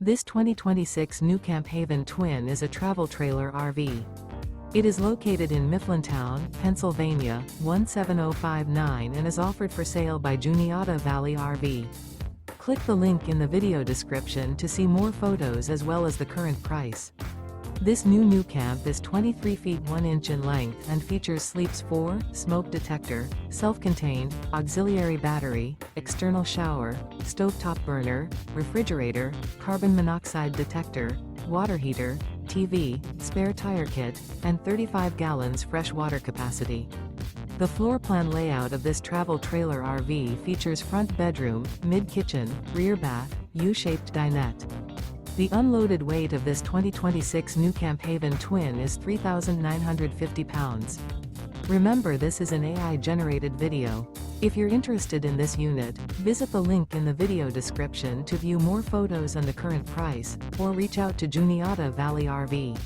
This 2026 NuCamp Haven Twin is a travel trailer RV. It is located in Mifflintown, Pennsylvania, 17059 and is offered for sale by Juniata Valley RV. Click the link in the video description to see more photos as well as the current price. This new NuCamp is 23 feet 1 inch in length and features sleeps 4, smoke detector, self-contained, auxiliary battery, external shower, stovetop burner, refrigerator, carbon monoxide detector, water heater, TV, spare tire kit, and 35 gallons fresh water capacity. The floor plan layout of this travel trailer RV features front bedroom, mid-kitchen, rear bath, U-shaped dinette. The unloaded weight of this 2026 NuCamp Haven Twin is 3,950 pounds. Remember, this is an AI-generated video. If you're interested in this unit, visit the link in the video description to view more photos and the current price, or reach out to Juniata Valley RV.